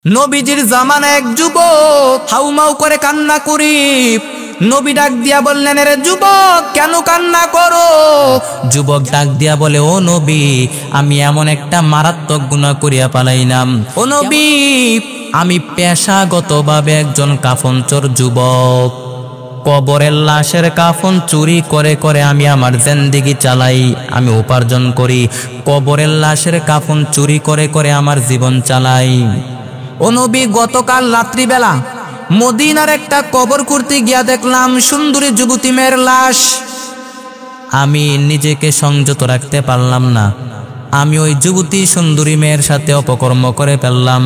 নবীজির জামানায় এক যুবক হাউমাউ করে কান্না করি। নবী ডাক দিয়া বললেন, রে যুবক কেন কান্না করো? যুবক ডাক দিয়া বলে, ও নবী, আমি এমন একটা মারাত্মক গুনাহ করিয়া পালাইলাম। ও নবী, আমি পেশাগতভাবে একজন কাফনচোর যুবক। কবরের লাশের কাফন চুরি করে করে আমি আমার জিন্দেগি চালাই, আমি উপার্জন করি। কবরের লাশের কাফন চুরি করে করে আমার জীবন চালাই। ও নবী, গতকাল রাত্রিবেলা মদিনার একটা কবর করতে গিয়া দেখলাম সুন্দরী যুবতী মেয়ের লাশ। আমি নিজেকে সংযত রাখতে পারলাম না। আমি ওই যুবতী সুন্দরী মেয়ের সাথে অপকর্ম করে ফেললাম।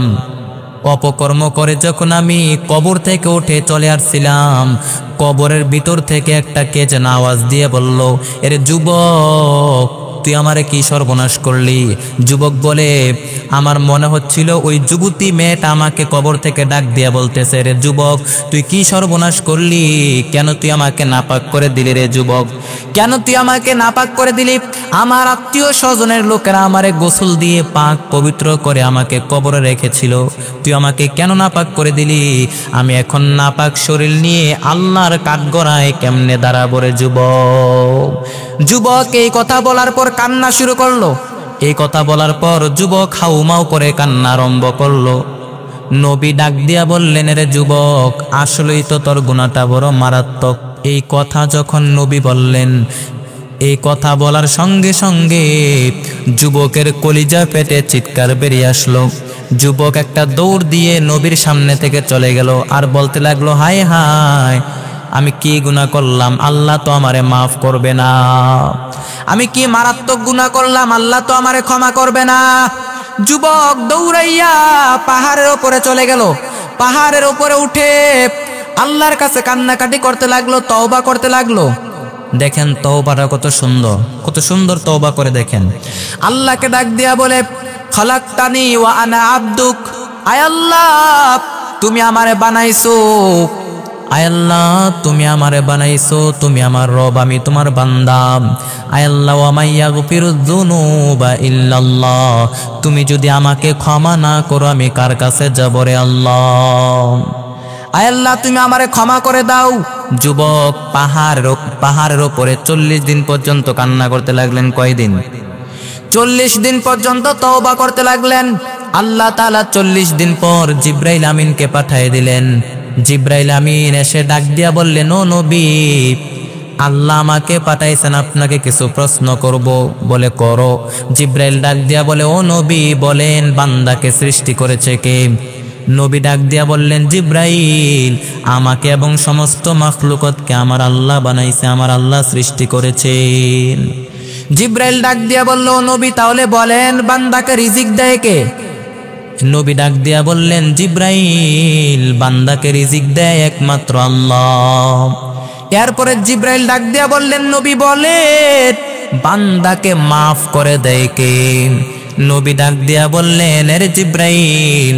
অপকর্ম করে যখন আমি কবর থেকে উঠে চলে আসছিলাম, কবরের ভিতর থেকে একটা কে যেন আওয়াজ দিয়ে বলল, এরে যুবক, তুই আমারে কি সর্বনাশ করলি? যুবক বলে, আমার মনে হচ্ছিল ওই যুবতী মেয়েটা আমাকে কবর থেকে ডাক দিয়া বলতেছে, রে যুবক, তুই কি সর্বনাশ করলি? কেন তুই আমাকে নাপাক করে দিলি? রে যুবক, কেন তুই আমাকে নাপাক করে দিলি? আমার আত্মীয় স্বজনের লোকেরা আমারে গোসল দিয়ে পাক পবিত্র করে আমাকে কবরে রেখেছিল, তুই আমাকে কেন নাপাক করে দিলি? আমি এখন নাপাক শরীর নিয়ে আল্লাহর কাঠগড়ায় কেমনে দাঁড়াবো? রে যুবক। যুবক এই কথা বলার পর কান্না শুরু করলো। এই কথা বলার পর যুবক হাউমাউ করে কান্না আরম্ভ করলো। নবী ডাক দিয়া বললেন, রে যুবক, আসলেই তো তোর গুনাহটা বড় মারাত্মক। এই কথা যখন নবী বললেন, এই কথা বলার সঙ্গে সঙ্গে যুবকের কলিজা পেটে চিৎকার বেরিয়ে আসলো। যুবক একটা দৌড় দিয়ে নবীর সামনে থেকে চলে গেল আর বলতে লাগলো, হায় হায়, আমি কি গুনাহ করলাম? আল্লাহ তো আমারে মাফ করবে না। আমি কি মারাত্মক গুনাহ করলাম? আল্লাহ তো আমারে ক্ষমা করবে না। যুবক দৌড়াইয়া পাহাড়ের উপরে চলে গেল। পাহাড়ের উপরে উঠে আল্লাহর কাছে কান্নাকাটি করতে লাগলো, তওবা করতে লাগলো। দেখেন তওবাটা কত সুন্দর, কত সুন্দর তওবা করে দেখেন। আল্লাহকে ডাক দিয়া বলে, খালাকতানি ওয়া আনা আবদুক, আয় আল্লাহ, তুমি আমারে বানাইছো। আয় আল্লাহ, তুমি আমারে বানাইছো, তুমি আমার রব, আমি তোমার বান্দা। আয় আল্লাহ, ওয়া মাইয়াগফিরুয যুনুবা ইল্লাল্লাহ, তুমি যদি আমাকে ক্ষমা না করো আমি কার কাছে যাব? রে আল্লাহ, আয় আল্লাহ, তুমি আমারে ক্ষমা করে দাও। যুবক পাহাড়ের উপরে 40 দিন পর্যন্ত কান্না করতে লাগলেন। কয়দিন? 40 দিন পর্যন্ত তওবা করতে লাগলেন। আল্লাহ তাআলা 40 দিন পর জিবরাইল আমিনকে পাঠিয়ে দিলেন। জিবরাইল আমিন এসে ডাক দিয়া বললেন, ও নবী, আল্লাহ আমাকে পাঠাইছেন আপনাকে কিছু প্রশ্ন করব। বলে, করো। জিবরাইল ডাক দিয়া বলে, ও নবী, বলেন বান্দাকে সৃষ্টি করেছে কে? নবী ডাক দিয়া বললেন, জিবরাইল, আমাকে এবং সমস্ত মাখলুকতকে আমার আল্লাহ বানাইছে, আমার আল্লাহ সৃষ্টি করেছেন। জিবরাইল ডাক দিয়া বলল, নবী, তাহলে বলেন বান্দাকে রিজিক দেয় কে? নবী ডাক দিয়া বললেন, জিবরাইল, বান্দাকে রিজিক দেয় একমাত্র আল্লাহ। এরপরে জিবরাইল ডাক দিয়া বললেন, নবী বলেন বান্দাকে মাফ করে দেয় কে? নবী ডাক দিয়া বললেন, আরে জিবরাইল,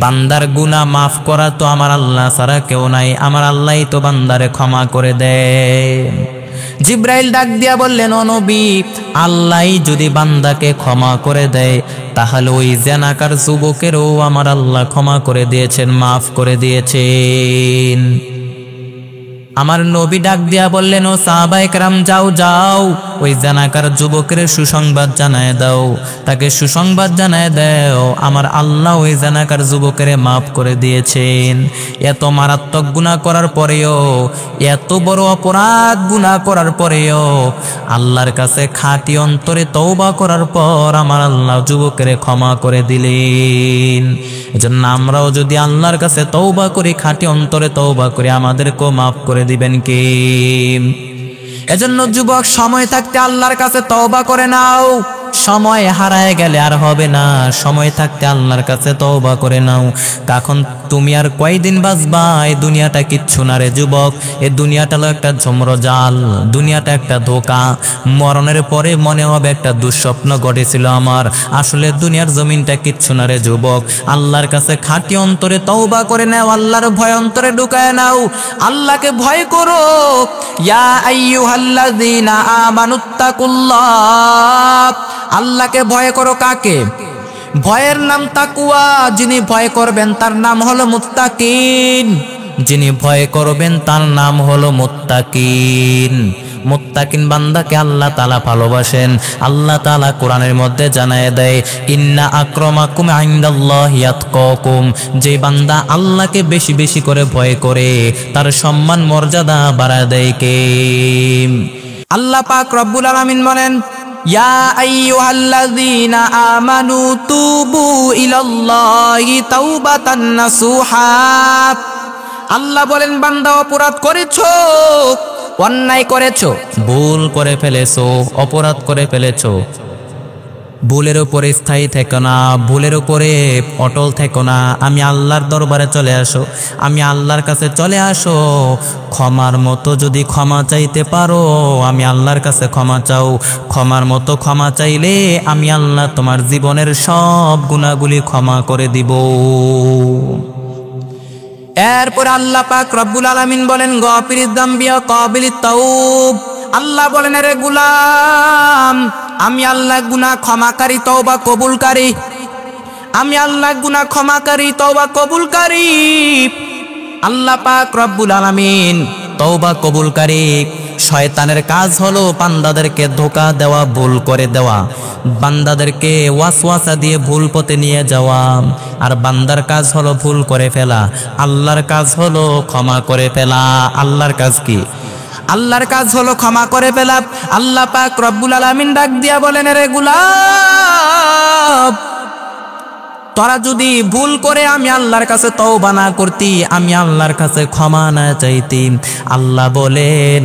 বান্দার গুনাহ মাফ করা তো আমার আল্লাহ ছাড়া কেউ নাই, আমার আল্লাহই তো বান্দারে ক্ষমা করে দেয়। জিবরাইল ডাক দিয়া বললেন, ও নবী, আল্লাহই যদি বান্দাকে ক্ষমা করে দেয় তাহলে ওই জেনাকার যুবকেরও আমার আল্লাহ ক্ষমা করে দিয়েছেন, মাফ করে দিয়েছেন। আমার নবী ডাক দিয়া বললেন, ও সাহাবায়ে কেরাম, যাও যাও, ওই জানাকার যুবকের সুসংবাদ জানায় দাও, তাকে সুসংবাদ জানায় দাও, আমার আল্লাহ ওই জানাকার যুবকের মাফ করে দিয়েছেন। এত মারাত্মক গুনাহ করার পরেও, এত বড় অপরাধ গুনাহ করার পরেও আল্লাহর কাছে খাঁটি অন্তরে তওবা করার পর আমার আল্লাহ যুবকের ক্ষমা করে দিলেন। এজন্য আমরাও যদি আল্লাহর কাছে তওবা করি, খাঁটি অন্তরে তওবা করি, আমাদেরকেও মাফ করে দিবেন কে? এজন্য যুবক, সময় থাকতে আল্লাহর কাছে তওবা করে নাও। সময় হারায় গেলে আর হবে না। সময় থাকতে আল্লাহর কাছে তওবা করে নাও। কখন তুমি আর কয়দিন বাঁচবা? এই দুনিয়াটা কিচ্ছু না রে যুবক। এই দুনিয়াটা হলো একটা ঝুমরজাল, দুনিয়াটা একটা ধোঁকা। মরণের পরে মনে হবে একটা দুঃস্বপ্ন ঘটেছিল আমার। আসলে দুনিয়ার জমিনটা কিচ্ছু না রে যুবক। আল্লাহর কাছে খাঁটি অন্তরে তওবা করে নাও, আল্লাহর ভয় অন্তরে ঢুকায় নাও, আল্লাহকে ভয় করো। ইয়া আইয়ুহাল্লাযীনা আমানুত্তাকুল্লাহ, আল্লাহকে ভয় করো। কাকে? ভয়ের নাম তাকওয়া, যিনি ভয় করবেন তার নাম হলো মুত্তাকিন, যিনি ভয় করবেন তার নাম হলো মুত্তাকিন। মুত্তাকিন বান্দাকে আল্লাহ তাআলা ভালোবাসেন। আল্লাহ তাআলা কোরআনের মধ্যে জানায় দেয়, ইন্না আক্রামাকুম ইনদাল্লাহি আতকাকুম, যে বান্দা আল্লাহকে বেশি বেশি করে ভয় করে তার সম্মান মর্যাদা বাড়ায় দেয় কে? আল্লাহ পাক রব্বুল আলামিন বলেন, ইয়া আইয়ুহাল্লাযীনা আমানু তুবু ইলাল্লাহি তাওবাতান নাসুহা। আল্লাহ বলেন, বান্দা অপরাধ করেছো, অন্যায় করেছো, ভুল করে ফেলেছো, অপরাধ করে ফেলেছো, ভুলের উপরে স্থায়ী থেকো না, ভুলের উপরে অটল থেকো না। আমি আল্লাহর দরবারে চলে আসো, আমি আল্লাহর কাছে চলে আসো। ক্ষমার মতো যদি ক্ষমা চাইতে পারো, আমি আল্লাহর কাছে ক্ষমা চাও। ক্ষমার মতো ক্ষমা চাইলে আমি আল্লাহ তোমার জীবনের সব গুনাহগুলি ক্ষমা করে দিব। এরপর আল্লাহ পাক রব্বুল আলামিন বলেন, গফিরিদ যামবি ওয়া কাবিলিত তাওব। আল্লাহ বলেন, রে গোলাম, আমি আল্লাহ গুনাহ ক্ষমাকারী, তওবা কবুলকারী। আমি আল্লাহ গুনাহ ক্ষমাকারী, তওবা কবুলকারী। আল্লাহ পাক রব্বুল আলামিন তওবা কবুলকারী। শয়তানের কাজ হলো বান্দাদেরকে ধোঁকা দেওয়া, ভুল করে দেওয়া, বান্দাদেরকে ওয়াসওয়াসা দিয়ে ভুল পথে নিয়ে যাওয়া। আর বান্দার কাজ হলো ভুল করে ফেলা, আল্লাহর কাজ হলো ক্ষমা করে ফেলা। আল্লাহর কাজ কি? আল্লাহর কাজ হলো ক্ষমা করে ফেলা। আল্লাহ পাক রব্বুল আলামিন ডাক দিয়া বলেন, রে গোলাম, তোরা যদি ভুল করে আমি আল্লাহর কাছে তওবা না করতি, আমি আল্লাহর কাছে ক্ষমা না চাইতি, আল্লাহ বলেন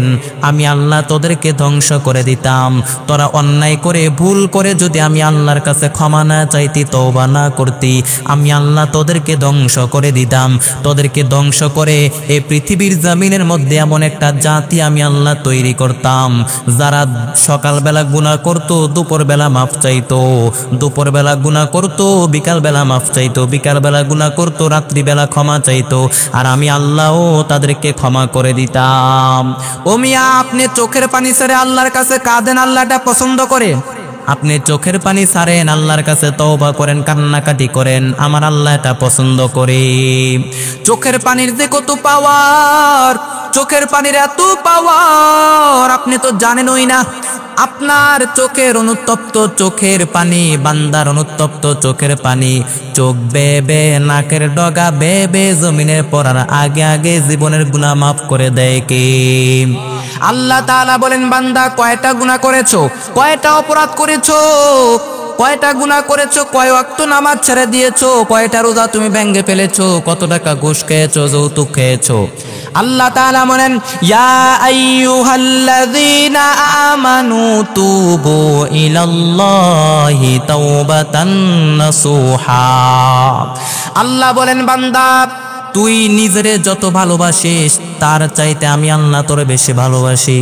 আমি আল্লাহ তোদেরকে ধ্বংস করে দিতাম। তোরা অন্যায় করে ভুল করে যদি আমি আল্লাহর কাছে ক্ষমা না চাইতি, তওবা না করতি, আমি আল্লাহ তোদেরকে ধ্বংস করে দিতাম। তোদেরকে ধ্বংস করে এই পৃথিবীর জমিনের মধ্যে এমন একটা জাতি আমি আল্লাহ তৈরি করতাম, যারা সকালবেলা গুনাহ করতো, দুপুরবেলা মাফ চাইতো, দুপুরবেলা গুনাহ করতো, বিকালবেলা মাফ চাইতো, বিকালবেলা গুনাহ করতো, রাত্রিবেলা ক্ষমা চাইতো, আর আমি আল্লাহও তাদেরকে ক্ষমা করে দিতাম। ও মিয়া, আপনি চোখের পানি ছেড়ে আল্লাহর কাছে কাঁদেন, আল্লাহটা পছন্দ করে। আপনি চোখের পানি ছাড়েন, আল্লাহর কাছে তওবা করেন, কান্নাকাটি করেন, আমার আল্লাহ এটা পছন্দ করে। চোখের পানির যে কত পাওয়ার, চোখের পানির এত পাওয়ার আপনি তো জানেনই না। আপনার চোখের অনুতপ্ত চোখের পানি, বান্দার অনুতপ্ত চোখের পানি, চোখ বেবে নাকের ডগা বেবে জমিনে পড়ার আগে আগে জীবনের গুনাহ মাফ করে দেয় কে? আল্লাহ তাআলা বলেন, বান্দা কয়টা গুনাহ করেছো, কয়টা অপরাধ করেছো, কয়টা গুনাহ করেছো, কয় ওয়াক্ত নামাজ ছেড়ে দিয়েছো, কয়টা রোজা তুমি ভেঙে ফেলেছো, কত টাকা ঘুষ খেয়েছো, যৌতুক খেয়েছো। আল্লাহ তাআলা বলেন, ইয়া আইয়ুহাল্লাযীনা আমানু তুবু ইলাল্লাহি তাওবাতান নাসুহা। আল্লাহ বলেন, বান্দা তুই নিজেরে যত ভালোবাসিস তার চাইতে আমি আল্লাহ তোরে বেশি ভালোবাসি।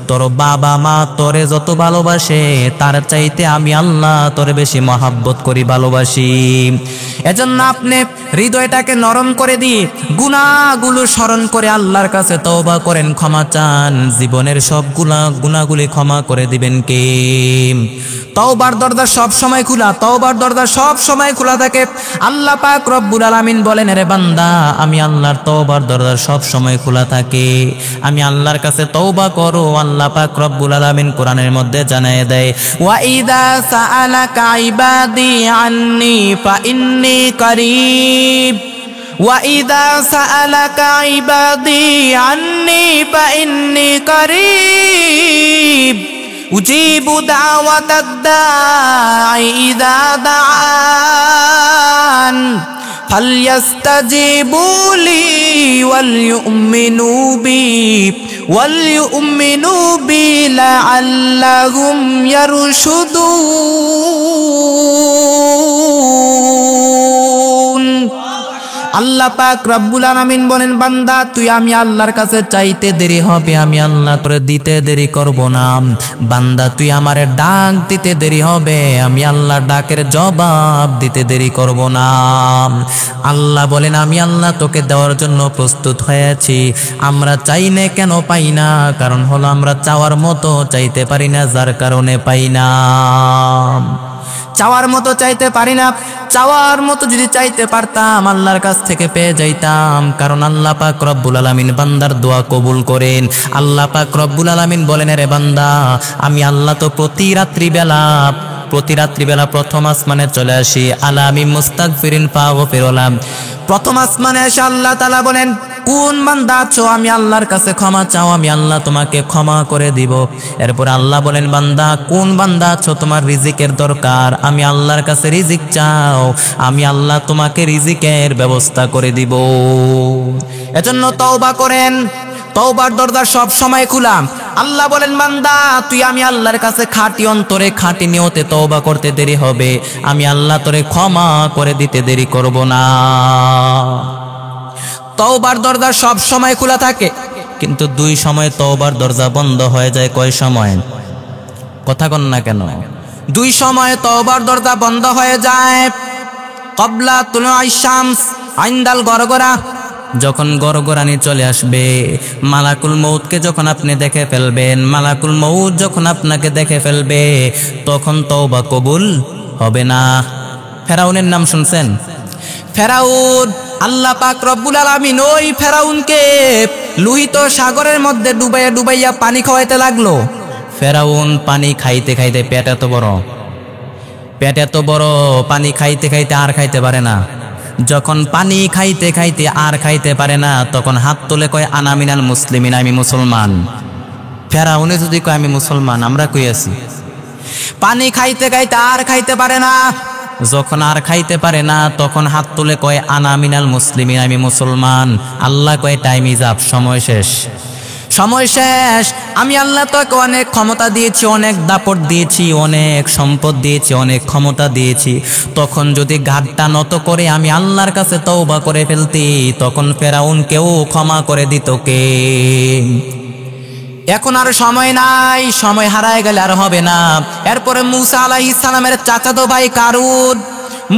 তোর বাবা মা তোরে যত ভালোবাসে তার চাইতে আমি আল্লাহ তোরে বেশি মহাব্বত করি, ভালোবাসি। এজন্য আপনি হৃদয়টাকে নরম করে দিয়ে গুনাহগুলো স্মরণ করে আল্লাহর কাছে তওবা করেন, ক্ষমা চান, জীবনের সব গুনাহগুলি ক্ষমা করে দিবেন কে? তওবার দরজা সব সময় খোলা, তওবার দরজা সব সময় খোলা থাকে। আল্লাহ পাক রব্বুল আলামিন বলেন, রে বান্দা আমি আল্লাহর তওবার দরজা সব সময় খোলা থাকে, আমি আল্লাহর কাছে তওবা করো। আল্লাহ পাক রব্বুল আলামিন কোরআনের মধ্যে জানায় দেয়, ওয়া ইযা সাআলাকা ইবাদি আন্নী ফা ইন্নী কারীব, ওয়া ইযা সাআলাকা ইবাদি আন্নী ফা ইন্নী কারীব উজিবু দাওয়াতাদ দাঈ ইযা দাআন ফালইস্তাজিবু লি ওয়ালইউমিনু বি লাআল্লাহুম ইয়ারশুদুন। আল্লাহ পাক রব্বুল আলামিন বলেন, বান্দা তুই আমি আল্লাহর কাছে চাইতে দেরি হবে, আমি আল্লাহ তোরে দিতে দেরি করব না। বান্দা তুই আমারে ডাক দিতে দেরি হবে, আমি আল্লাহর ডাকের জবাব দিতে দেরি করব না। আল্লাহ বলেন, আমি আল্লাহ তোকে দেওয়ার জন্য প্রস্তুত হয়ে আছি। আমরা চাই না কেন পাই না? কারণ হলো আমরা চাওয়ার মতো চাইতে পারি না, যার কারণে পাই না। চাওয়ার মতো চাইতে পারি না। চাওয়ার মতো যদি চাইতে পারতাম আল্লাহর কাছ থেকে পেয়ে যাইতাম, কারণ আল্লাহ পাক রব্বুল আলামিন বান্দার দোয়া কবুল করেন। আল্লাহ পাক রব্বুল আলামিন বলেন, রে বান্দা, আমি আল্লাহ তো প্রতি রাত্রিবেলা প্রথম আসমানে চলে আসি, আলামি মুস্তাগফিরিন ফাগফিরলাম। প্রথম আসমানে এসে আল্লাহ তাআলা বলেন, কোন বান্দা আছো, আমি আল্লাহর কাছে ক্ষমা চাও, আমি আল্লাহ তোমাকে ক্ষমা করে দিব। এরপর আল্লাহ বলেন, বান্দা কোন বান্দা আছো, তোমার রিজিকের দরকার, আমি আল্লাহর কাছে রিজিক চাও, আমি আল্লাহ তোমাকে রিজিকের ব্যবস্থা করে দিব। এজন্য তওবা করেন, তওবার দরজা সব সময় খোলা। আল্লাহ বলেন, বান্দা তুই আমি আল্লাহর কাছে খাঁটি অন্তরে খাঁটি নিয়তে তওবা করতে দেরি হবে, আমি আল্লাহ তোরে ক্ষমা করে দিতে দেরি করব না। তওবার দরজা সব সময় খোলা থাকে, কিন্তু দুই সময় তওবার দরজা বন্ধ হয়ে যায়। কয় সময়? কথা কন না কেন? দুই সময় তওবার দরজা বন্ধ হয়ে যায়। ক্বাবলা তুলুইশ শামস, আইন্দাল গরগরা, যখন গরগরানি চলে আসবে, মালাকুল মউতকে যখন আপনি দেখে ফেলবেন, মালাকুল মউত যখন আপনাকে দেখে ফেলবে, তখন তওবা কবুল হবে না। ফেরাউনের নাম শুনছেন? ফেরাউন, আল্লাহ পাক রব্বুল আলামিন ওই ফেরাউনকে লোহিত সাগরের মধ্যে ডুবাইয়া ডুবাইয়া পানি খাওয়াইতে লাগলো। ফেরাউন পানি খাইতে খাইতে পেট এত বড়, পানি খাইতে খাইতে আর খাইতে পারে না। যখন পানি খাইতে খাইতে আর খাইতে পারে না, তখন হাত তুলে কয়, আনা মিনাল মুসলিমিন, আমি মুসলমান। ফেরাউনে যদি কয় আমি মুসলমান, আমরা কই আছি? পানি খাইতে খাইতে আর খাইতে পারে না, যখন আর খাইতে পারে না তখন হাত তুলে কয়, আনা মিনাল মুসলিমিন, আমি মুসলমান। আল্লাহ কয়, টাইম ইজ আপ, সময় শেষ, সময় শেষ। আমি আল্লাহ তোকে অনেক ক্ষমতা দিয়েছি, অনেক দাপট দিয়েছি, অনেক সম্পদ দিয়েছি, অনেক ক্ষমতা দিয়েছি। তখন যদি ঘাটটা নত করে আমি আল্লাহর কাছে তওবা করে ফেলতি, তখন ফেরাউনকেও ক্ষমা করে দিত কে? এখন আর সময় নাই, সময় হারায় গেলে আর হবে না। এরপরে মূসা আলাইহিস সালামের চাচাতো ভাই কারুন,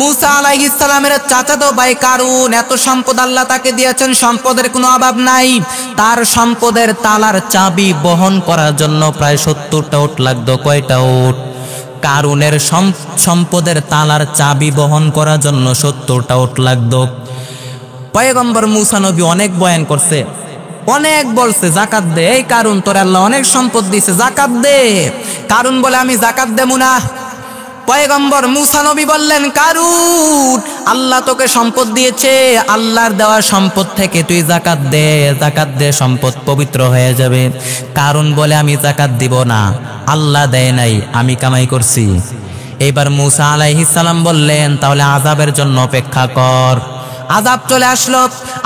মূসা আলাইহিস সালামের চাচাতো ভাই কারুন, এত সম্পদ আল্লাহ তাকে দিয়েছেন, সম্পদের কোনো অভাব নাই। তার সম্পদের তালার চাবি বহন করার জন্য প্রায় 70টা উট লাগতো। কয়টা উট? কারুনের সম্পদের তালার চাবি বহন করার জন্য 70টা উট লাগতো। পয়গম্বর মূসা নবী অনেক বয়ান করছে, অনেক বলছে যাকাত দে, এই কারুন তোর আল্লাহ অনেক সম্পদ দিয়েছে, যাকাত দে। কারুন বলে, আমি যাকাত দেবো না। পয়গম্বর মূসা নবী বললেন, কারুন আল্লাহ তোকে সম্পদ দিয়েছে, আল্লাহর দেওয়া সম্পদ থেকে তুই যাকাত দে, যাকাত দে, সম্পদ পবিত্র হয়ে যাবে। কারুন বলে, আমি যাকাত দিব না, আল্লাহ দেয় নাই, আমি কামাই করছি। এবার মূসা আলাইহিস সালাম বললেন, তাহলে আযাবের জন্য অপেক্ষা কর। আযাব চলে আসলো।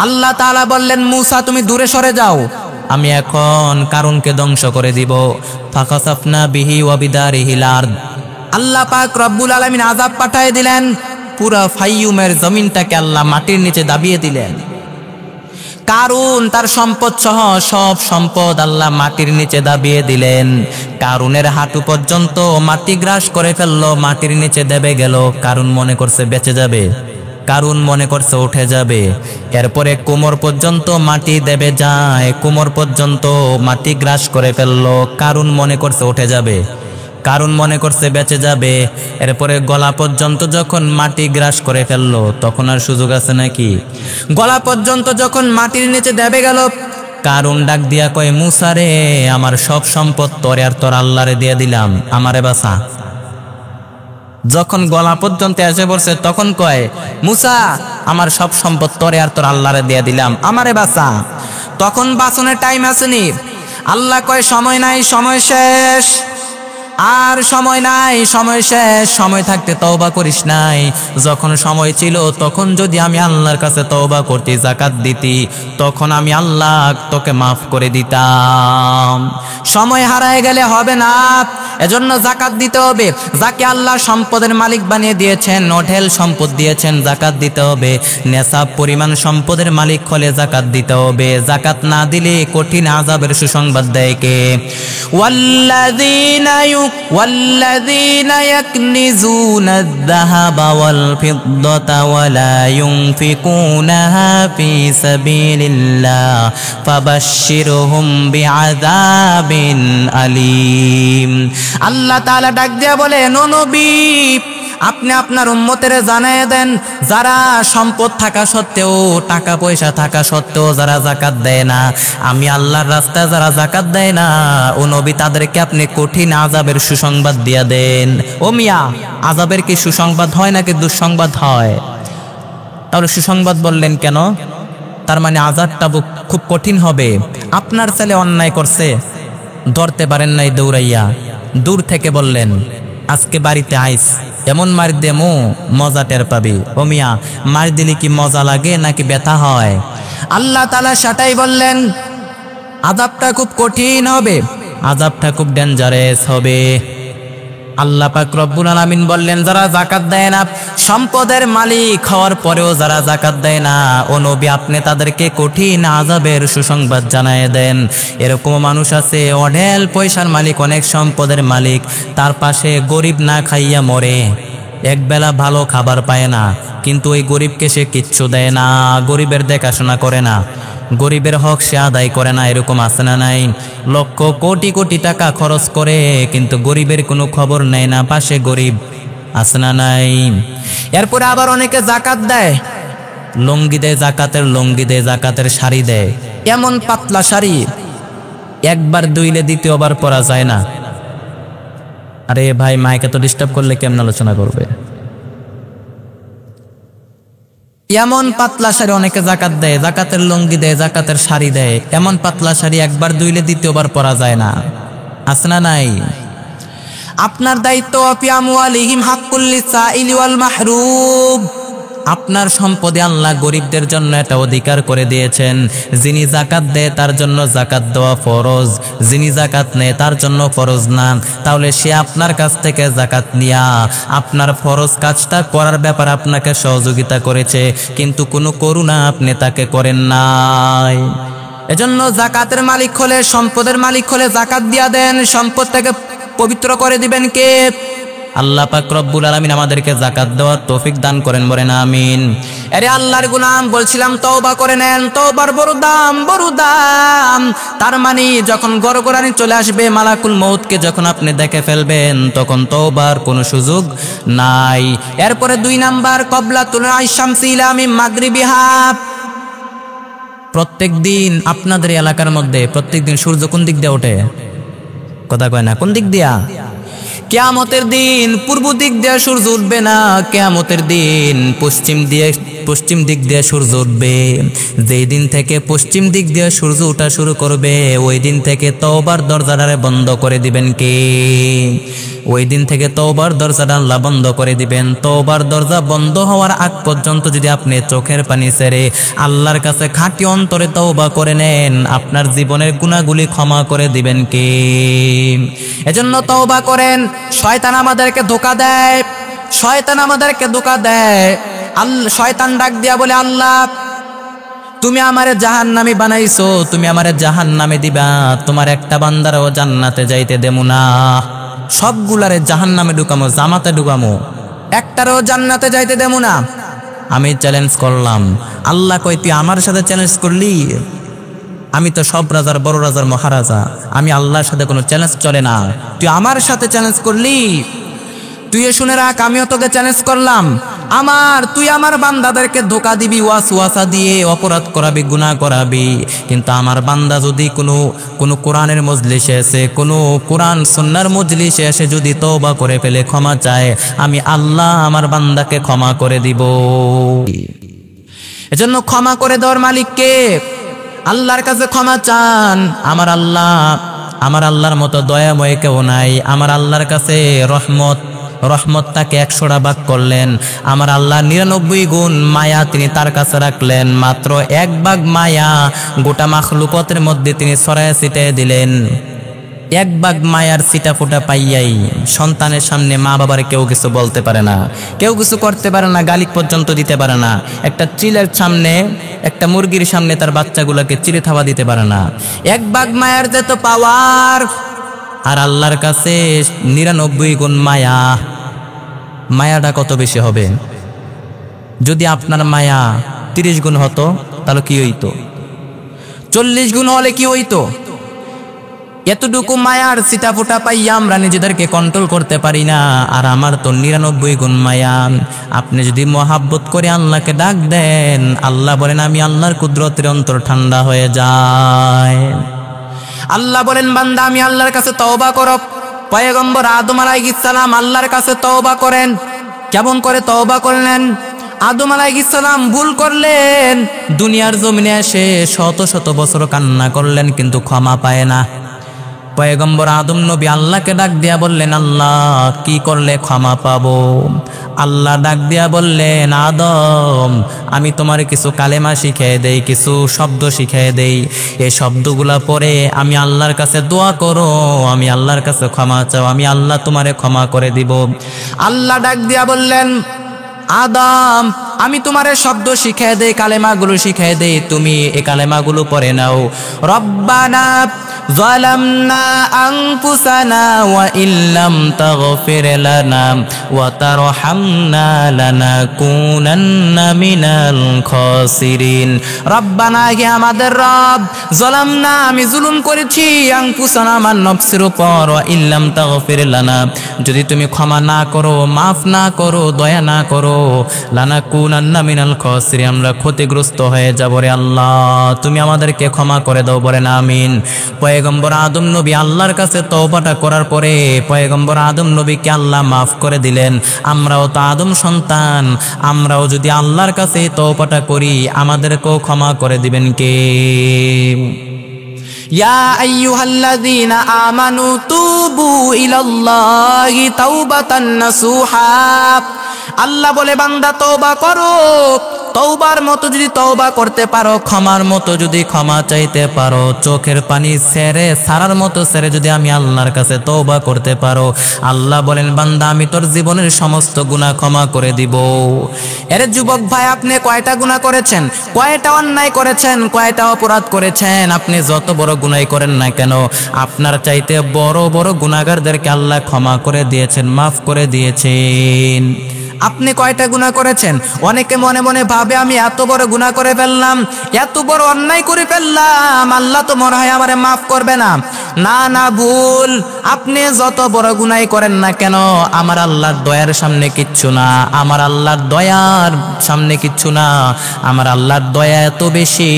আল্লাহ তাআলা বললেন, মূসা তুমি দূরে সরে যাও, আমি এখন কারুনকে ধ্বংস করে দিব। ফাখাসাফনা বিহি ওয়া বিদারিহিল আরদ। আল্লাহ পাক রব্বুল আলামিন আযাব পাঠিয়ে দিলেন, পুরা ফাইয়ুমের জমিনটাকে আল্লাহ মাটির নিচে দাবিয়ে দিলেন। কারুন তার সম্পদ সহ সব সম্পদ আল্লাহ মাটির নিচে দাবিয়ে দিলেন। কারুনের হাঁটু পর্যন্ত মাটি গ্রাস করে ফেললো, মাটির নিচে দেবে গেল। কারুন মনে করছে বেঁচে যাবে, কারুন মনে করছে উঠে যাবে। এরপরে কোমর পর্যন্ত মাটি দেবে যায়, কোমর পর্যন্ত মাটি গ্রাস করে ফেললো। কারুন মনে করছে উঠে যাবে, কারুন মনে করছে বেঁচে যাবে। এরপরে গলা পর্যন্ত যখন মাটি গ্রাস করে ফেললো, তখন আর সুযোগ আছে নাকি? গলা পর্যন্ত যখন মাটির নিচে দেবে গেল, কারুন ডাক দিয়া কয়, মূসা রে, আমার সব সম্পদ তোরে আর তোর আল্লাহরে দিয়ে দিলাম, আমারে বাঁচা। যখন গলা পর্যন্ত এসে পড়ছে, তখন কয়, মূসা আমার সব সম্পদ তোরে আর তোর আল্লাহরে দিয়ে দিলাম, আমারে বাঁচা। তখন বাঁচনের টাইম আসেনি। আল্লাহ কয়, সময় নাই, সময় শেষ, আর সময় নাই, সময় শেষ। সময় থাকতে তওবা করিস নাই। যখন সময় ছিল তখন যদি আমি আল্লাহর কাছে তওবা করতি, যাকাত দিতি, তখন আমি আল্লাহ তোকে মাফ করে দিতাম। সময় হারায় গেলে হবে না, এজন্য যাকাত দিতে হবে। যাকে আল্লাহ সম্পদের মালিক বানিয়ে দিয়েছেন, অঢেল সম্পদ দিয়েছেন, যাকাত দিতে হবে। নেশাব পরিমাণ সম্পদের মালিক হলে যাকাত দিতে হবে। যাকাত না দিলে কঠিন আযাবের সুসংবাদ দেয় কে? والذين يكنزون الذهب والفضة ولا ينفقونها في سبيل الله فبشرهم بعذاب أليم। আল্লাহ তাআলা ডাক দিয়া বলেন, ও নবী, আপনি আপনার উম্মতের জানায় দেন, যারা সম্পদ থাকা সত্ত্বেও, টাকা পয়সা থাকা সত্ত্বেও যারা যাকাত দেয় না, আমি আল্লাহর রাস্তায় যারা যাকাত দেয় না, ও নবী তাদেরকে আপনি কঠিন আযাবের সুসংবাদ দিয়া দেন। ও মিয়া, আযাবের কি সুসংবাদ হয় নাকি দুঃসংবাদ হয়? তাহলে সুসংবাদ বললেন কেন? তার মানে আযাবটা খুব কঠিন হবে। আপনার ছেলে অন্যায় করছে, ধরতে পারেন নাই, দৌড়াইয়া দূর থেকে বললেন আজকে বাড়িতে আইস, এমন মার দেমো মজা টের পাবি। ও মিয়া, মার দিলে কি মজা লাগে নাকি ব্যথা হয়? আল্লাহ তাআলা সেটাই বললেন, আযাবটা খুব কঠিন হবে, আযাবটা খুব ডেঞ্জারাস হবে। আল্লাহ পাক রব্বুল আলামিন বললেন, যারা যাকাত দেয় না, সম্পদের মালিক হওয়ার পরেও যারা যাকাত দেয় না, ও নবী আপনি তাদেরকে কঠিন আযাবের সুসংবাদ জানায় দেন। এরকম মানুষ আছে, অঢেল পয়সার মালিক, অনেক সম্পদের মালিক, তার পাশে গরিব না খাইয়া মরে, একবেলা ভালো খাবার পায় না, কিন্তু ওই গরিবকে সে কিচ্ছু দেয় না, গরিবের দেখাশোনা করে না, গরিবের হক সে আদায় করে না। এরকম আছে না নাই? লক্ষ কোটি কোটি টাকা খরচ করে কিন্তু গরিবের কোনো খবর নেয় না, পাশে গরিব আছে না নাই? এরপরে আবার অনেকে যাকাত দেয়, লুঙ্গি দেয়, জাকাতের লুঙ্গি দেয়, জাকাতের শাড়ি দেয়, এমন পাতলা শাড়ি একবার ধুইলে দ্বিতীয়বার পরা যায় না। আরে ভাই, মাইকে তো ডিস্টার্ব করলে কেমন আলোচনা করবে? এমন পাতলা শাড়ি অনেকে যাকাত দেয়, যাকাতের লুঙ্গি দেয়, যাকাতের শাড়ি দেয়, এমন পাতলা শাড়ি একবার ধুইলে দ্বিতীয়বার পরা যায় না। আছে না নাই? আপনার দায়িত্ব, ফি আমওয়ালিহিম হাক্কুল লিসাইলি ওয়াল মাহরুম, আপনার সম্পদে আল্লাহ গরিবদের জন্য এটা অধিকার করে দিয়েছেন, যিনি যাকাত দেয় তার জন্য যাকাত দেওয়া ফরজ, যিনি যাকাত নেয় তার জন্য ফরজ না। তাহলে সে আপনার কাছ থেকে যাকাত নিয়া আপনার ফরজ কাজটা করার ব্যাপারে আপনাকে সহযোগিতা করেছে, কিন্তু কোনো করুণা আপনি তাকে করেন নাই। এজন্য যাকাতের মালিক হলে, সম্পদের মালিক হলে যাকাত দিয়া দেন। সম্পদটাকে পবিত্র করে দিবেন কে? আল্লাহ পাক রব্বুল আলামিন আমাদেরকে যাকাত দেওয়ার তৌফিক দান করেন, বলেন আমিন। আরে আল্লাহর গোলাম, বলছিলাম তওবা করে নেন, তওবার বড় দাম, বড় দাম। তার মানে যখন গড়গড়ানি চলে আসবে, মালাকুল মউতকে যখন আপনি দেখে ফেলবেন, তখন তওবার কোনো সুযোগ নাই। এরপরে 2 নাম্বার, ক্বাবলা তুলুই শামসি ইলা মিন মাগরিবিহা। প্রত্যেক দিন আপনাদের এলাকার মধ্যে প্রত্যেকদিন সূর্য কোন দিক দিয়ে ওঠে? কথা কয় না, কোন দিক দিয়া? কিয়ামতের দিন পূর্ব দিক দিয়ে সূর্য উঠবে না, কিয়ামতের দিন পশ্চিম দিক দিয়ে সূর্য উঠবে। যেই দিন থেকে পশ্চিম দিক দিয়ে সূর্য ওঠা শুরু করবে, ওই দিন থেকে তওবার দরজাটারে বন্ধ করে দিবেন কে? ওই দিন থেকে তওবার দরজাটা আল্লাহ বন্ধ করে দিবেন। তওবার দরজা বন্ধ হওয়ার আগ পর্যন্ত যদি আপনি চোখের পানি ছেড়ে আল্লাহর কাছে খাঁটি অন্তরে তওবা করে নেন, আপনার জীবনের গুনাহগুলি ক্ষমা করে দিবেন কে? এজন্য তওবা করেন। শয়তান আমাদেরকে ধোঁকা দেয়, শয়তান আমাদেরকে ধোঁকা দেয়। শয়তান ডাক দিয়া বলে, আল্লাহ তুমি আমারে জাহান্নামী বানাইছো, তুমি আমারে জাহান্নামে দিবা, তোমার একটা বান্দারও জান্নাতে যাইতে দেবো না। সবগুলারে জাহান্নামে ঢুকামো, জামাতে ঢুকামো, একটারও জান্নাতে যাইতে দেবো না। আমি চ্যালেঞ্জ করলাম। আল্লাহ কই, তুই আমার সাথে চ্যালেঞ্জ করলি? আমি তো সব রাজার বড় রাজার মহারাজা, আমি আল্লাহর সাথে কোনো চ্যালেঞ্জ চলে না। তুই আমার সাথে চ্যালেঞ্জ করলি? তুই শুনে রাখ, আমিও তোকে চ্যালেঞ্জ করলাম। তুই আমার বান্দাদেরকে ধোঁকা দিবি, ওয়াসওয়াসা দিয়ে অপরাধ করাবি, গুনাহ করাবি, কিন্তু আমার বান্দা যদি কোনো কোরআনের মজলিসে এসে, কোনো কোরআন সুন্নাহর মজলিসে এসে যদি তওবা করে ফেলে, ক্ষমা চায়, আমি আল্লাহ আমার বান্দাকে ক্ষমা করে দিব। এজন্য ক্ষমা করে দেওয়ার মালিক কে? আল্লাহর কাছে ক্ষমা চান। আমার আল্লাহর মতো দয়াময় কেউ নাই। আমার আল্লাহর কাছে রহমত তাকে 100টা ভাগ করলেন। আমার আল্লাহ 99 গুণ মায়া তিনি তার কাছে রাখলেন, মাত্র 1 ভাগ মায়া গোটা মাখলুকতের মধ্যে তিনি ছড়ায় ছিটিয়ে দিলেন। 1 ভাগ মায়ার ছিটা ফোটা পাইয়াই সন্তানের সামনে মা বাবার কেউ কিছু বলতে পারে না, কেউ কিছু করতে পারে না, গালি পর্যন্ত দিতে পারে না। একটা চিলের সামনে, একটা মুরগির সামনে তার বাচ্চাগুলোকে চিলে থাবা দিতে পারে না। 1 ভাগ মায়ার যে তো পাওয়ার, আর আল্লাহর কাছে 99 গুণ মায়া। মায়াটা কত বেশি হবে? যদি আপনার মায়া 30 গুণ হতো তাহলে কি হইতো? 40 গুণ হলে কি হইতো? এতটুকু মায়ার সিটাফোটা পাইয়া আমরা নিজেদেরকে কন্ট্রোল করতে পারি না, আর আমার তো 99 গুণ মায়া। আপনি যদি মহাব্বত করে আল্লাহকে ডাক দেন, আল্লাহ বলেন আমি আল্লাহর কুদরতের অন্তর ঠান্ডা হয়ে যায়। আল্লাহ বলেন বান্দা আমি আল্লাহর কাছে তওবা করো। পয়গম্বর আদম আলাইহিস সালাম আল্লাহর কাছে তওবা করেন। কেমন করে তওবা করলেন? আদম আলাইহিস সালাম ভুল করলেন, দুনিয়ার জমিনে এসে শত শত বছর কান্না করলেন, কিন্তু ক্ষমা পায় না। পয়গম্বর আদম নবী আল্লাহকে ডাক দিয়া বললেন আল্লাহ কি করলে ক্ষমা পাবো? আল্লাহ ডাক দিয়া বললেন আদম আমি তোমার কিছু কালেমা শিখিয়ে দেই, কিছু শব্দ শিখিয়ে দেই, এই শব্দগুলা পরে আমি আল্লাহর কাছে দোয়া করো, আমি আল্লাহর কাছে ক্ষমা চাও, আমি আল্লাহ তোমারে ক্ষমা করে দিব। আল্লাহ ডাক দিয়া বললেন আদম আমি তোমারে শব্দ শিখিয়ে দেই, কালেমাগুলো শিখিয়ে দেই, তুমি এই কালেমাগুলো পড়ে নাও। রব্বানা যালামনা আনফুসানা ওয়া ইল্লাম তাগফির লানা ওয়া তারহামনা লানাকুনান্না মিনাল খাসিরিন। রব্বানা হে আমাদের রব, যালামনা আমি জুলুম করেছি, আনফুসানা আমার নফসের উপর, ওয়া ইল্লাম তাগফির লানা যদি তুমি ক্ষমা না করো, মাফ না করো, দয়া না করো, লানাকুনান্না মিনাল খাসিরিন আমরা ক্ষতিগ্রস্ত হয়ে যাব রে আল্লাহ, তুমি আমাদেরকে ক্ষমা করে দাও, বলেন আমিন। পয়গম্বর আদম নবী আল্লাহর কাছে তওবাটা করার পরে পয়গম্বর আদম নবীকে আল্লাহ মাফ করে দিলেন। আমরাও তো আদম সন্তান, আমরাও যদি আল্লাহর কাছে তওবাটা করি আমাদেরকেও ক্ষমা করে দিবেন কে? ইয়া আইয়ুহাল্লাযীনা আমানু তুবু ইলাল্লাহি তাওবাতান নাসুহা। আল্লাহ বলে বান্দা তওবা করো, তওবার মতো যদি তওবা করতে পারো, ক্ষমার মতো যদি ক্ষমা চাইতে পারো, চোখের পানি ছেড়ে সারার মতো ছেড়ে যদি আমি আল্লাহর কাছে তওবা করতে পারো, আল্লাহ বলেন বান্দা আমি তোর জীবনের সমস্ত গুনাহ ক্ষমা করে দিব। এর যুবক ভাই আপনি কয়টা গুনাহ করেছেন, কয়টা অন্যায় করেছেন, কয়টা অপরাধ করেছেন? আপনি যত বড় গুনাহ করেন না কেন, আপনার চাইতে বড় বড় গুনাহগারদেরকে আল্লাহ ক্ষমা করে দিয়েছেন, মাফ করে দিয়েছেন। আপনি কয়টা গুনাহ করেছেন? অনেকে মনে মনে ভাবে আমি এত বড় গুনাহ করে ফেললাম, এত বড় অন্যায় করে ফেললাম, আল্লাহ তো মনে হয় আমারে মাফ করবে না। না না, ভুল। আপনি যত বড় গুনাহ করেন না কেন, আমার আল্লাহর দয়ার সামনে কিচ্ছু না, আমার আল্লাহর দয়ার সামনে কিচ্ছু না। আমার আল্লাহর দয়া এত বেশি,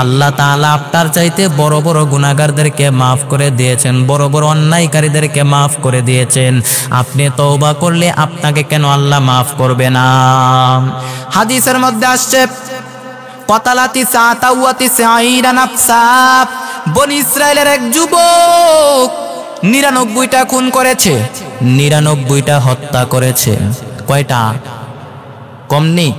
আল্লাহ তাআলা আপনার চাইতে বড় বড় গুনাহগারদেরকে মাফ করে দিয়েছেন, বড় বড় অন্যায়কারীদেরকে মাফ করে দিয়েছেন। আপনি তওবা করলে আপনাকে কেন আল্লাহ মাফ করবে না? হাদিসের মধ্যে আসছে কতালাতি সাতাওয়াতি সাইরা নাফসা, বনি ইসরাইলের এক যুবক 99টা খুন করেছে, 99টা হত্যা করেছে। কয়টা? কম নেই,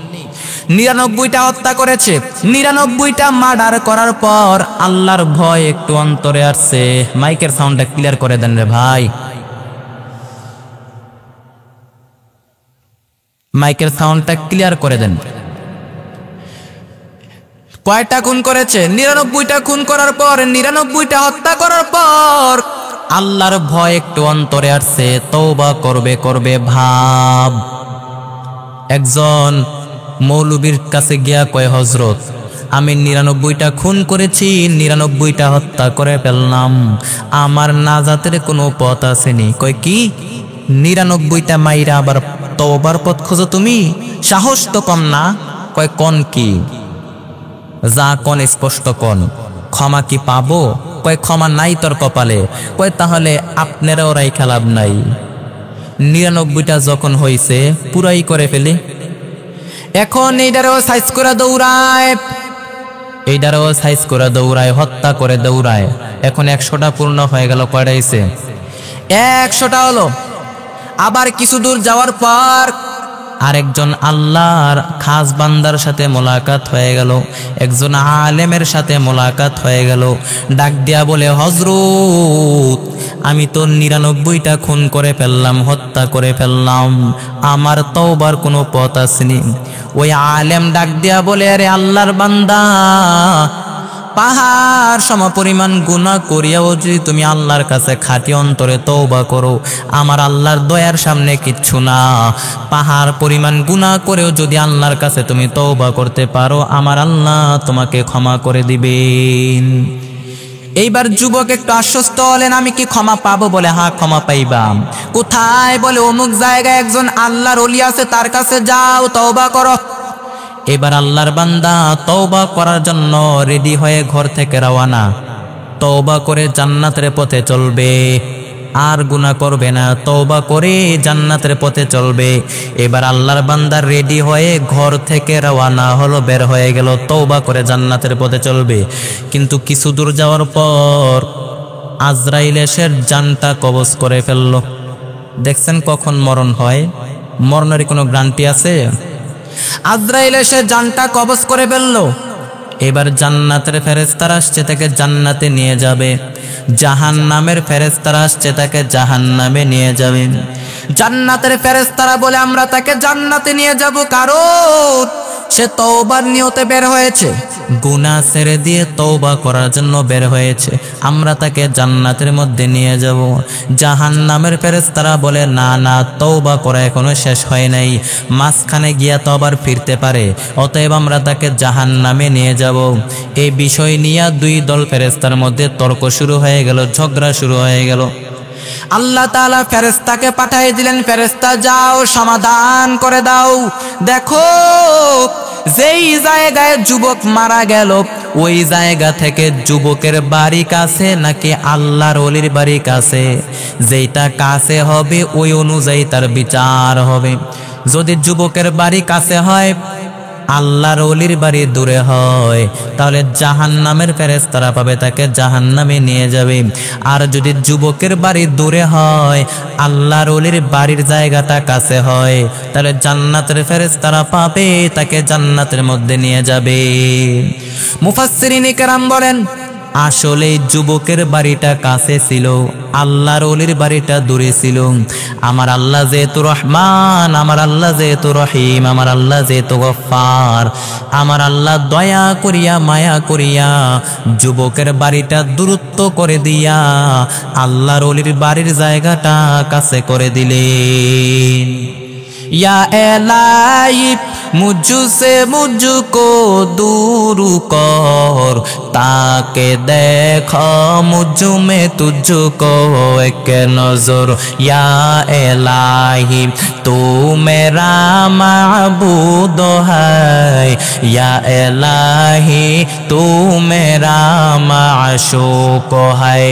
99টা হত্যা করেছে। 99টা মার্ডার করার পর আল্লাহর ভয় একটু অন্তরে আসছে। মাইকের সাউন্ডটা ক্লিয়ার করে দেন রে ভাই, মাইকের সাউন্ডটা ক্লিয়ার করে দেন। কয়টা খুন করেছে? 99টা খুন করার পর, 99টা হত্যা করার পর আল্লাহর ভয় একটু অন্তরে আসছে, তওবা করবে করবে ভাব। একজন মৌলবীর কাছে গিয়া কয় হযরত আমি 99টা খুন করেছি, 99টা হত্যা করে ফেললাম, আমার নাজাতের কোনো পথ আসেনি। কয় কি 99টা মাইরা আবার তওবার পথ খোঁজো তুমি? সাহস তো কম না। কয় কোন কি? যা কোন স্পষ্ট কোন, ক্ষমা কি পাবো? কয় ক্ষমা নাই তোর কপালে। কয় তাহলে আপনারাও রাইখা লাভ নাই, 99টা যখন হইছে পুরাই করে ফেলি। এখন এইটারও সাইজ করে দৌড়ায়, এইটারও সাইজ করে দৌড়ায়, হত্যা করে দৌড়ায়। এখন 100টা পূর্ণ হয়ে গেল। কয়টা হইছে? 100টা হলো। আবার কিছু দূর যাওয়ার পর আরেকজন আল্লাহর খাস বান্দার সাথে মোলাকাত হয়ে গেল, একজন আলেমের সাথে মোলাকাত হয়ে গেল। ডাক দিয়া বলে হযরত আমি তো 99টা খুন করে ফেললাম, হত্যা করে ফেললাম, আমার তওবার কোনো পথ আসেনি। ওই আলেম ডাক দিয়া বলে আরে আল্লাহর বান্দা, পাহাড় সমপরিমাণ গুনাহ করিয়াও যদি তুমি আল্লাহর কাছে খাঁটি অন্তরে তওবা করো, আমার আল্লাহর দয়ার সামনে কিচ্ছু না। পাহাড় পরিমাণ গুনাহ করেও যদি আল্লাহর কাছে তুমি তওবা করতে পারো, আমার আল্লাহ তোমাকে ক্ষমা করে দিবেন। এইবার যুবক একটু আশ্বস্ত হলেন, আমি কি ক্ষমা পাবো? বলে হ্যাঁ ক্ষমা পাইবাম। কোথায়? বলে অমুক জায়গায় একজন আল্লাহর ওলি আছে, তার কাছে যাও, তওবা করো। এবার আল্লাহর বান্দা তওবা করার জন্য রেডি হয়ে ঘর থেকে রওনা। তওবা করে জান্নাতের পথে চলবে, আর গুনাহ করবে না, তওবা করে জান্নাতের পথে চলবে। এবার আল্লাহর বান্দা রেডি হয়ে ঘর থেকে রওনা হলো, বের হয়ে গেল, তওবা করে জান্নাতের পথে চলবে। কিন্তু কিছু দূর যাওয়ার পর আজরাইল এসে জানটা কবজ করে ফেলল। দেখছেন কখন মরণ হয়? মরণের কোনো গ্যারান্টি আছে? আজরাইল এসে জানটা কবজ করে ফেলল। এবার জান্নাতের ফেরেশতারা আসছে, তাকে জান্নাতে নিয়ে যাবে। জাহান্নামের ফেরেশতারা আসছে, তাকে জাহান্নামে নিয়ে যাবে। জান্নাতের ফেরেশতারা বলে আমরা তাকে জান্নাতে নিয়ে যাব, কারণ সে তওবার নিয়তে বের হয়েছে, গুনাহ ছেড়ে দিয়ে তওবা করার জন্য বের হয়েছে, আমরা তাকে জান্নাতের মধ্যে নিয়ে যাব। জাহান্নামের ফেরেশতারা বলে না না, তওবা করা এখনো শেষ হয় নাই, মাঝখানে গিয়া তো আবার ফিরতে পারে, অতএব আমরা তাকে জাহান্নামে নিয়ে যাব। এই বিষয় নিয়ে দুই দল ফেরেশতার মধ্যে তর্ক শুরু হয়ে গেল, ঝগড়া শুরু হয়ে গেল। আল্লাহ তাআলা ফেরেশতাকে পাঠিয়ে দিলেন, ফেরেশতা যাও সমাধান করে দাও। দেখো যেই জায়গায় যুবক মারা গেল ওই জায়গা থেকে যুবকের বাড়ি কাছে নাকি আল্লাহর ওলির বাড়ি কাছে, যেটা কাছে হবে ওই অনুযায়ী তার বিচার হবে। যদি যুবকের বাড়ি কাছে হয়, আল্লাহর ওলির বাড়ি দূরে হয়, তাহলে জাহান্নামের ফেরেশতারা পাবে তাকে জাহান্নামে নিয়ে যাবে। আর যদি যুবকের বাড়ি দূরে হয়, আল্লাহর ওলির বাড়ির জায়গাটা কাছে হয়, তাহলে জান্নাতের ফেরেশতারা পাবে তাকে জান্নাতের মধ্যে নিয়ে যাবে। মুফাসসিরিনে কেরাম বলেন আসলে যুবকের বাড়িটা কাছে ছিল, আল্লাহর ওলির বাড়িটা দূরে ছিল। আমার আল্লাহ যেহেতু রহমান, আমার আল্লাহ যেহেতু রহিম, আমার আল্লাহ যেহেতু গফফার, আমার আল্লাহ দয়া করিয়া মায়া করিয়া যুবকের বাড়িটা দূরত্ব করে দিয়া আল্লাহর ওলির বাড়ির জায়গাটা কাছে করে দিলেন। या एलाई मुझसे मुझको दूर कर, ताके देखो मुझ में तुझको एक नजर। या एलाही तू मेरा माबूद है, या एलाही तू मेरा माशूक है।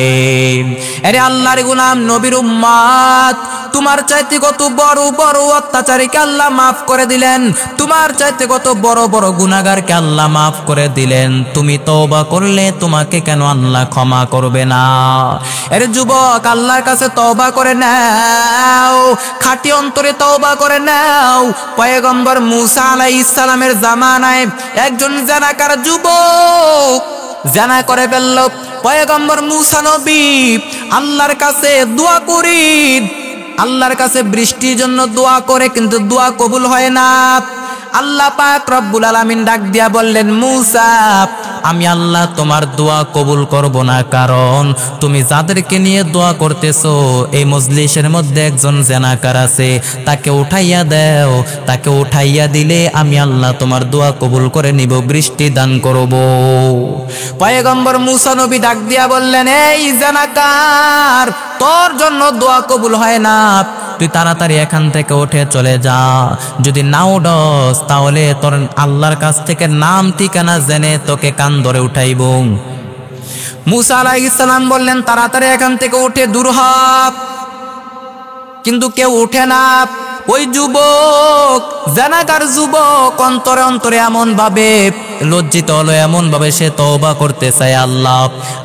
अरे अल्लाहर गुलाम नबीर उम्मत, তোমার চাইতে কত বড় বড় অত্যাচারীকে আল্লাহ মাফ করে দিলেন, তোমার চাইতে কত বড় বড় গুনাহগারকে আল্লাহ মাফ করে দিলেন। তুমি তওবা করলে তোমাকে কেন আল্লাহ ক্ষমা করবে না? এর যুবক, আল্লাহর কাছে তওবা করে নাও, খাঁটি অন্তরে তওবা করে নাও। পয়গম্বর মুসা আলাইহিস সালামের জামানায় একজন জানাকার যুবক জানা করে ফেলল। পয়গম্বর মুসা নবী আল্লাহর কাছে দোয়া করি, আল্লাহর কাছে বৃষ্টির জন্য দোয়া করে, কিন্তু দোয়া কবুল হয় না। আল্লাহ পাক রব্বুল আলামিন ডাক দিয়া বললেন, মুসা আমি আল্লাহ তোমার দোয়া কবুল করব না, কারণ তুমি যাদেরকে নিয়ে দোয়া করতেছো এই মজলিসের মধ্যে একজন জেনাকার আছে, তাকে উঠাইয়া দাও, তাকে উঠাইয়া দিলে আমি আল্লাহ তোমার দোয়া কবুল করে নিব, বৃষ্টি দান করব। পয়গম্বর মুসা নবী ডাক দিয়া বললেন, এই জেনাকার, তোর জন্য দোয়া কবুল হয় না, তুই তাড়াতাড়ি এখান থেকে উঠে চলে যা। যদি নাও ডস তাহলে তোর আল্লাহর কাছ থেকে নাম ঠিকানা জেনে তোকে কান ধরে উঠাইব। মুসা আলাইহিস সালাম বললেন, তাড়াতাড়ি এখান থেকে উঠে দূর হ, কিন্তু কেউ উঠে না। ওই যুবক, জানাকার যুবক, অন্তরে অন্তরে এমন ভাবে লজ্জিত হলো, এমন ভাবে সে তওবা করতে চায়, আল্লাহ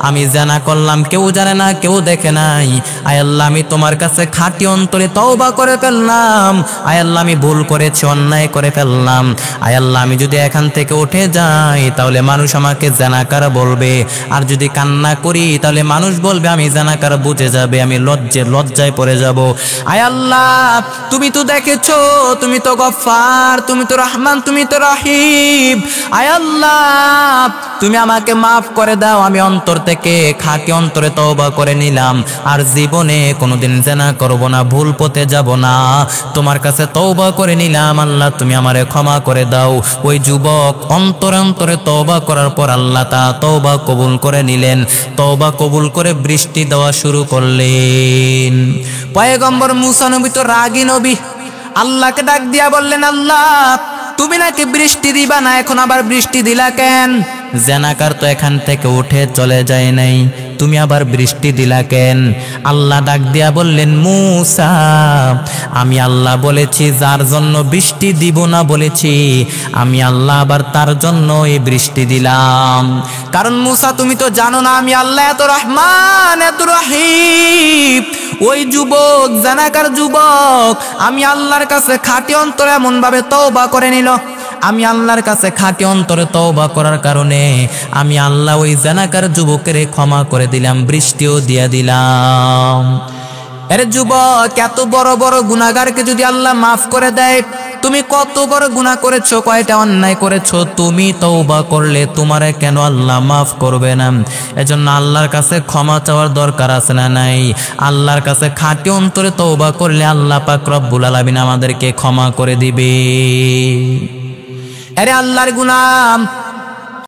আমি জানা করলাম, কেউ জানে না, কেউ দেখে নাই, আয় আল্লাহ আমি তোমার কাছে খাঁটি অন্তরে তওবা করে ফেললাম, আয় আল্লাহ আমি ভুল করেছি, অন্যায় করে ফেললাম, আয় আল্লাহ আমি যদি এখান থেকে উঠে যাই তাহলে মানুষ আমাকে জানাকার বলবে, আর যদি কান্না করি তাহলে মানুষ বলবে আমি জানাকার, বুঝে যাবে, আমি লজ্জায় পড়ে যাব। আয় আল্লাহ তুমি তো দেখেছো, তুমি তো গফফার, তুমি তো রহমান, তুমি তো রহিম, আয় আল্লাহ তুমি আমাকে মাফ করে দাও, আমি অন্তর থেকে খাঁটি অন্তরে তওবা করে নিলাম, আর জীবনে কোনোদিন জেনা করব না, ভুল পথে যাব না, তোমার কাছে তওবা করে নিলাম, আল্লাহ তুমি আমারে ক্ষমা করে দাও। ওই যুবক অন্তরে অন্তরে তওবা করার পর আল্লাহ তা তওবা কবুল করে নিলেন, তওবা কবুল করে বৃষ্টি দেওয়া শুরু করলেন। পয়গম্বর মুসা নবী তো রাগী নবী, আল্লাহকে ডাক দিয়া বললেন, আল্লাহ তুমি নাকি বৃষ্টি দিবা না, এখন আবার বৃষ্টি দিলা কেন? জেনাকার তো এখান থেকে উঠে চলে যায় নাই, তুমি আবার বৃষ্টি দিলা কেন? আল্লাহ ডাক দিয়া বললেন, মুসা আমি আল্লাহ বলেছি যার জন্য বৃষ্টি দিব না বলেছি, আমি আল্লাহ আবার তার জন্য এই বৃষ্টি দিলাম। কারণ মুসা তুমি তো জানো না আমি আল্লাহ এত রহমান এত রহিম। ওই যুবক জানাকার যুবক আমি আল্লাহর কাছে খাঁটি অন্তরে এমন ভাবে তওবা করে নিল, আমি আল্লাহর কাছে খাঁটি অন্তরে তওবা করার কারণে আমি আল্লাহ ওই জানাকার যুবকের ক্ষমা করে দিলাম, বৃষ্টিও দিয়ে দিলাম। এর যুবক এত বড় বড় গুনাহগারকে যদি আল্লাহ মাফ করে দেয়, তুমি কত বড় গুনাহ করেছো, কয়টা অন্যায় করেছো, তুমি তওবা করলে তোমারে কেন আল্লাহ মাফ করবে না? এজন্য আল্লাহর কাছে ক্ষমা চাওয়ার দরকার আছে না নাই? আল্লাহর কাছে খাঁটি অন্তরে তওবা করলে আল্লাহ পাক রব্বুল আলামিন আমাদেরকে ক্ষমা করে দিবে। আরে আল্লাহর গুলাম